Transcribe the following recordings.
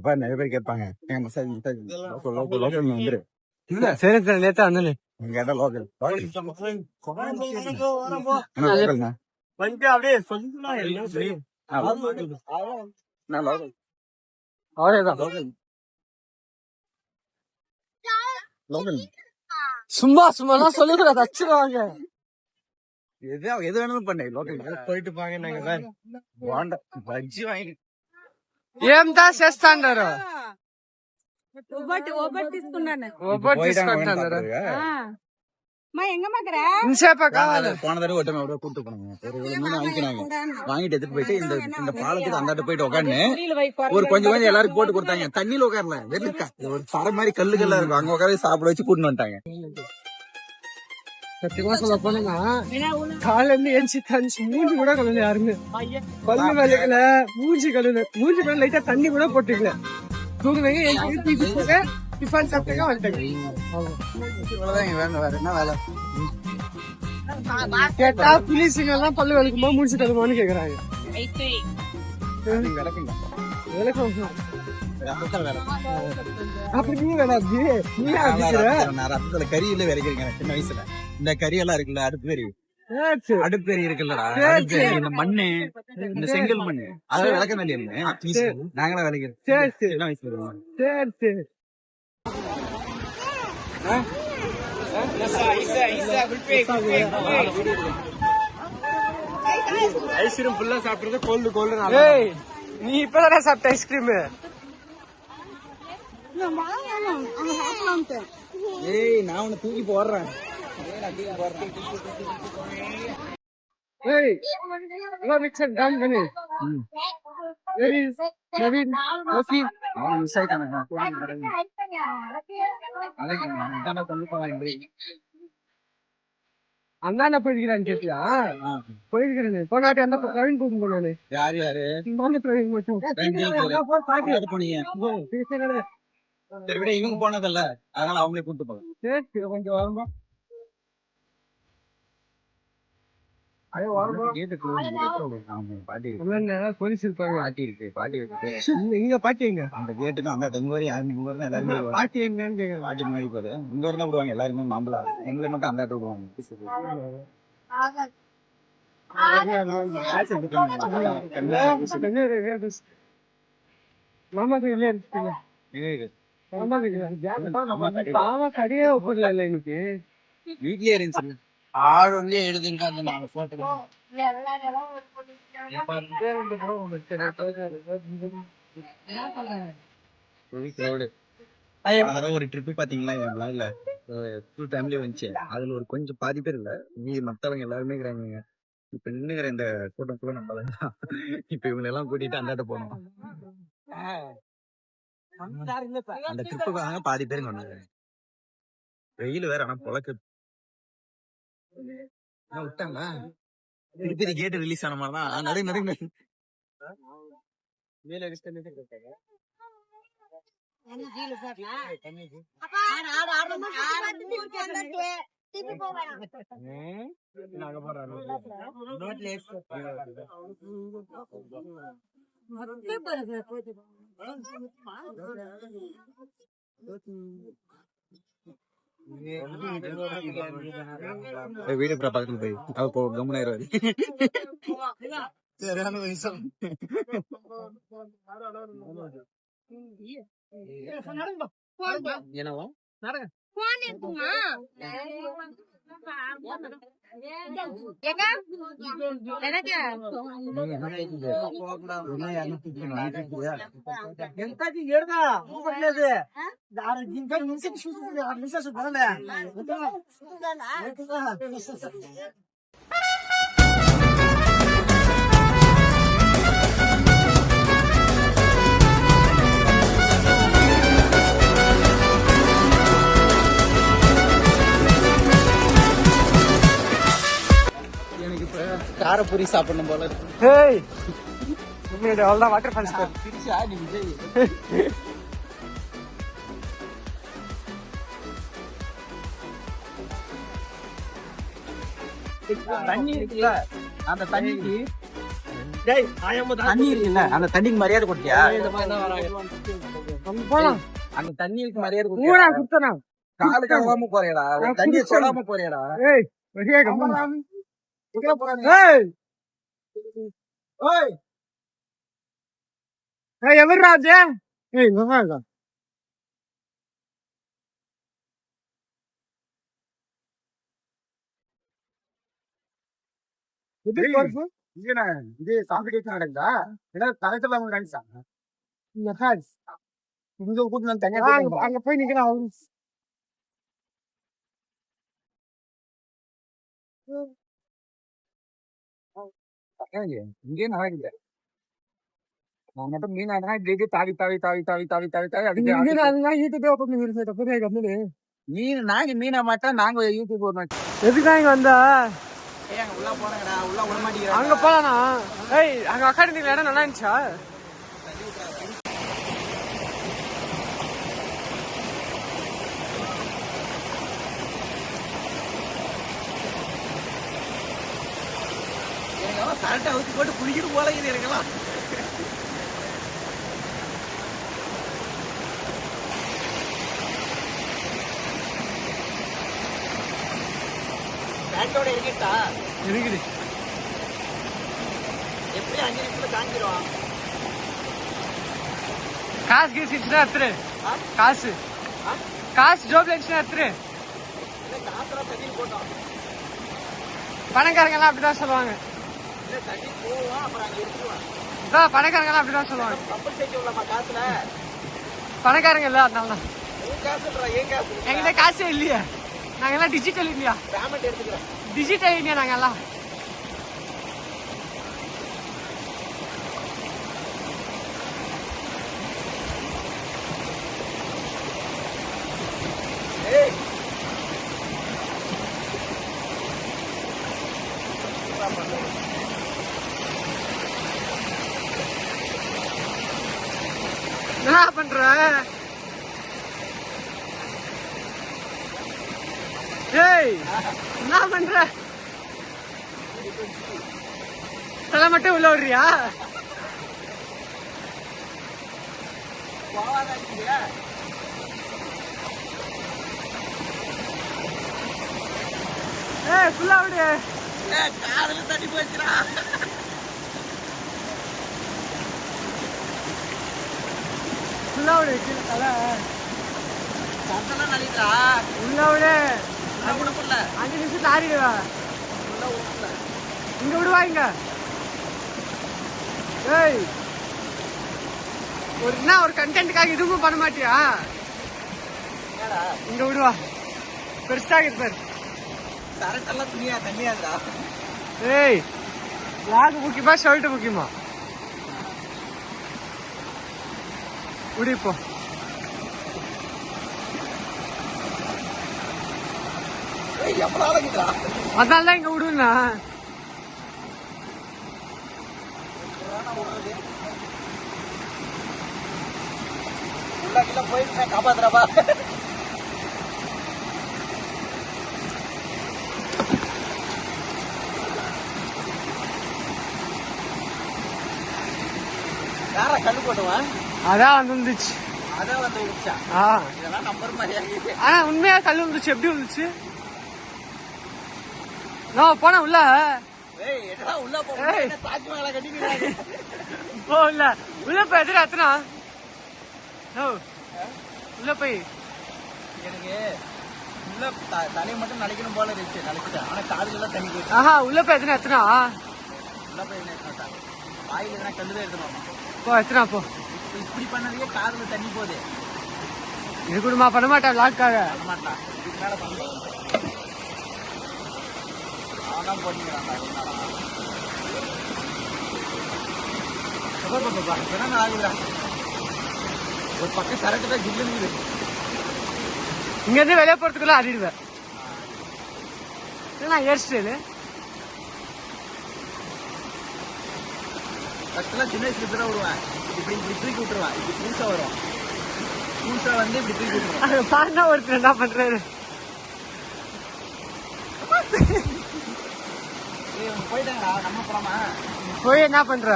பாரு நிறைய பேர் கேட்பாங்க மசாஜ் லோக்கல் வந்துரு இல்ல சரி சார் நேத்தா வந்து கேட்டா லோக்கல் வந்து அப்படியே சும்மா சும்மா சொல்லுங்க தச்சுருவாங்க எது வேணாலும் பண்ணு லோக்கல் போயிட்டு பாங்க நாங்க பஜ்ஜி வாங்கி ఏం దా చేస్తాండారు போன தடவை ஒட்டமே அப்படியே கூட்டு போனாங்க வாங்கிட்டு எடுத்துட்டு போயிட்டு இந்த பாலத்துக்கு அந்தாட்ட போயிட்டு உட்காந்து ஒரு கொஞ்சம் எல்லாரும் போட்டு கொடுத்தாங்க தண்ணியில உட்காரல வெறுக்கா ஒரு தர மாதிரி கல்லுகள்லாம் இருக்கும் அங்க உட்காந்து சாப்பிட வச்சு கூட்டு வந்துட்டாங்க சத்தியமா சொல்ல போனா காலைல இருந்து எஞ்சி தண்ணி மூஞ்சி கூட கழுவு யாருமே பல்லு வேலைக்கல மூஞ்சி மேல லைட்டா தண்ணி கூட போட்டுக்கல தூங்குனீங்க டிஃபன் சாப்பிட்டீங்க வந்துட்டாங்க வேற என்ன வேலை கேட்டா புலிசிங்க எல்லாம் பல்லு விளக்குமா மூஞ்சி கழுவுமான்னு கேக்குறாங்க அப்படி நீ வேலை ரத்தத்துல கறியில விளைக்கிறீங்க சின்ன வயசுல இந்த கறி எல்லாம் இருக்குல்ல அடுப்பேரி இருக்குல்லடா இந்த மண்ணு இந்த செங்கல் மண்ணு அதாவது விளக்க வேண்டிய நாங்களா விளைக்கிறோம் சின்ன வயசுல ஐஸ்கிரீம் ஃபுல்லா சாப்பிடுறது கோல்டு நீ இப்பதானே சாப்பிட்ட ஐஸ்கிரீம் ஏய் நான் உன்னை தூக்கி போடுறேன் அண்ணா போயிருக்கிறான்னு கேட்டியா போயிருக்கிறேன் போனாட்டி அந்த பிரவீன் கூப்பிட்டு போனானு யாரு பிரவீன் மட்டும் இவங்க போனதல்ல அதனால அவங்களே கூப்பிட்டு போங்க சரி கொஞ்சம் வருமா போலீஸ் இருப்பாங்க பாட்டி எங்க அந்த கேட்டுக்கு அந்த எல்லாருமே பாட்டி எங்கன்னு கேக்குறேன் பாட்டி மாதிரி போகுது இங்க இருந்தா விடுவாங்க எல்லாருமே மாம்பழம் எங்களை மட்டும் அந்த விடுவாங்க மாமா கடையே ஒப்படல இல்ல இன்னைக்கு வீட்லயே இருந்துச்சு ஆள் வந்து எழுதுங்க நாங்க போட்டோ ஒரு ட்ரிப் பாத்தீங்களா இல்ல ஃபுல் ஃபேமிலி வந்துச்சு அதுல ஒரு கொஞ்சம் பாதி பேர் இல்ல மீதி மத்தவங்க எல்லாருமே இருக்கிறாங்க இப்ப நின்னுங்கிற இந்த கூட்டம் கூட நம்ம இப்ப இவங்க எல்லாம் கூட்டிட்டு அந்தாட்ட போனோம் அந்த ட்ரிப்புக்கு பாதி பேருங்க வந்தாங்க வெயில் வேற ஆனா பொழக்க விட்டாங்களா திருப்பதி கேட்டு ரிலீஸ் ஆன மாதிரிதான் நிறைய வீடியோ பக்கத்துல போய் அப்போ கம்முனாயிரம் சரியான வயசம் என்னவா காரப்பூரி சாப்பிடணும் போல அவ்வளவுதான் வாட்டர் ஃபால்ஸ் தண்ணி இருக்குல்ல அந்த தண்ணிக்கு தண்ணி இருக்குல்ல அந்த தண்ணிக்கு மரியாதை கொடுத்தியா போலாம். அந்த தண்ணிக்கு மரியாதை ஊரா குத்தனா. காலு கழுவாம போறியடா, தண்ணியை சொல்லாம போறியடா. ஏய், வெளியே கம்மா. ஏய், ஏய் ఎవరు రాజే? ஏய் நோஹாங்க. இது கோர்ஃபு இங்க இது காம்படிஷன் நடக்குதா? ஏன்னா தரத்துல அவங்க நினைச்சாங்க. இந்த ஹாஸ். இங்க கூட்டு நான் தனியா அங்க போய் நிக்கிறான் அவரு. இங்கே நடக்குது. நான் மட்டும் மீன் ஆடுனா இப்படி தாவி தாவி தாவி தாவி தாவி தாவி தாவி அதுக்கு மீன் அதுனா யூடியூபே ஓபன் பண்ணி விடுறது தப்பு கம்முனு. மீன் நாங்க மீனா மாட்டா நாங்க யூடியூப் ஒரு நாள் எதுக்கு இங்க வந்தா? அங்க உள்ள போனங்கடா, உள்ள விட மாட்டேங்கிறாங்க. அங்க போலானா? ஏய் அங்க அகாடமில இடம் நல்லா இருந்துச்சா? கரெக்டா ஊத்தி போட்டு குளிக்கிட்டு போல இது எனக்கெல்லாம். பேட்டோட இருக்கட்டா இருக்குது. எப்படி 5 நிமிஷத்துல காஞ்சிரும். காசு கீசிச்சுனா எடுத்துரு. காசு காசு ஜோப்ல இருந்துச்சுன்னா எடுத்துரு. காசுல தண்ணி போட்டோம். பணக்காரங்க எல்லாம் அப்படிதான் சொல்லுவாங்க. தண்ணி போவோம் அப்புறம் அங்க எடுத்துருவாங்க. இதான் பணக்காரங்க எல்லாம் அப்படிதான் சொல்லுவாங்க. கப்பல் சேர்த்து உள்ளமா காசுல பணக்காரங்க இல்ல அதனால தான். உன் காசுன்றா ஏன் காசு? என்கிட்ட காசே இல்லையா? நாங்க எல்லாம் டிஜிட்டல் இந்தியா. பேமெண்ட் எடுத்துக்கிறேன். டிஜிட்டல் இந்தியா நாங்க எல்லாம். ஏய் என்ன பண்ற? ஏய் என்ன பண்ற? தலை மட்டும் உள்ள விடுறியா? போவாதா? ஏய் ஃபுல்லா விடு. காதுல தண்ணி போச்சுடா. ஃபுல்லா விடு. தலை சத்தெல்லாம் நலிக்கிறா. உள்ள விடு. உள்ள விடல. 5 நிமிஷத்துல ஆறிடுவா. உள்ள விடல. இங்க விடுவா இங்க. ஏய் ஒரு கண்டென்ட்காக இதுவும் பண்ண மாட்டியா? என்னடா இங்க விடுவா. பெருசா இருக்கு பாரு. கரெக்டெல்லாம் துணியா தண்ணியாதுடா. ஏய் லாக் முக்கியமா ஷர்ட் முக்கியமா? விடு இப்போ. எவ்வளவு ஆளுக்குதா? அதனால தான் இங்க விடுனா. உள்ள போயிட்டு காப்பாத்துறப்பா. யாரா கல்லு போட்டுவான்? அதான் வந்துச்சு. அதான் வந்து விடுச்சா? இதெல்லாம் நம்பர் மாதிரியா? ஆனா உண்மையா கல்லு வந்துச்சு. எப்படி வந்துச்சு? நான் போன உள்ள. ஏய் என்னடா உள்ள போ. தாஜ் மஹாலை கட்டிக்கிறாங்க. போ உள்ள. உள்ள போய் எதிர அத்தனா. உள்ள போய் எனக்கு உள்ள தலையை மட்டும் நனைக்கணும் போல இருந்துச்சு. நனைச்சிட்டேன். ஆனா காதுல எல்லாம் தண்ணி போயிடுச்சு. ஆஹா உள்ள போய் எத்தனை எத்தனா? உள்ள போய் என்ன எடுத்துட்டாங்க? வாயில எதனா கல்லுதான் எடுத்துனோம். போ எத்தனா போ. இப்படி பண்ணதையே காதுல தண்ணி போகுது. இது கூடமா பண்ண மாட்டேன் லாக்காக. பண்ண மாட்டான். இதுக்கு மேல பண்ணுவோம். அவன் போட்டிக்கிறான். என்ன ஆகுதுடா? ஒரு பக்கம் கரெக்டு தான் ஜில்லுன்னு. இங்க இருந்து வெளியே போறதுக்குள்ள ஆடிடுவேன். நான் ஹேர் ஸ்டைலு ஃபர்ஸ்ட்லாம் சின்ன வயசுல இப்படி தான் விடுவேன். இப்படி இப்படி தூக்கி விட்டுருவேன். இப்படி பூசா வரும். பூசா வந்து இப்படி தூக்கி விட்டுருவேன். பாருனா ஒருத்தர் என்ன பண்றாரு? போயிட்டாங்கடா. நம்ம போலாமா? போய் என்ன பண்ற?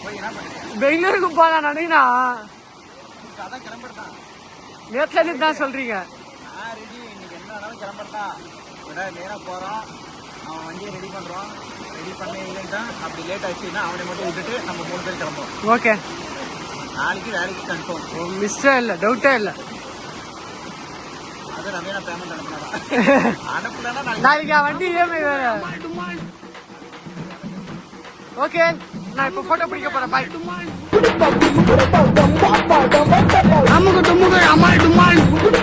போய் என்ன பண்றேன்? பெங்களூருக்கு போலாம் நினைக்கிறா. அதான் கிளம்புறதான். நேத்துல இருந்து தான் சொல்றீங்க. நான் ரெடி, இன்னைக்கு என்ன வேணாலும் கிளம்புறதான். நேரா போறோம், அவன் வண்டியை ரெடி பண்றோம். ரெடி பண்ண இல்லைன்னா அப்படி லேட் ஆச்சுன்னா அவனை மட்டும் விட்டுட்டு நம்ம 3 பேர் கிளம்புவோம். ஓகே, நாளைக்கு வேலைக்கு கன்ஃபார்ம். மிஸ்டே இல்ல, டவுட்டே இல்ல. அது நம்ம பேமெண்ட் அனுப்புனா அனுப்பலன்னா நாளைக்கு வண்டி EMI வேற. ஓகே, நான் இப்ப போட்டோ பிடிக்க போறேன். பாய்.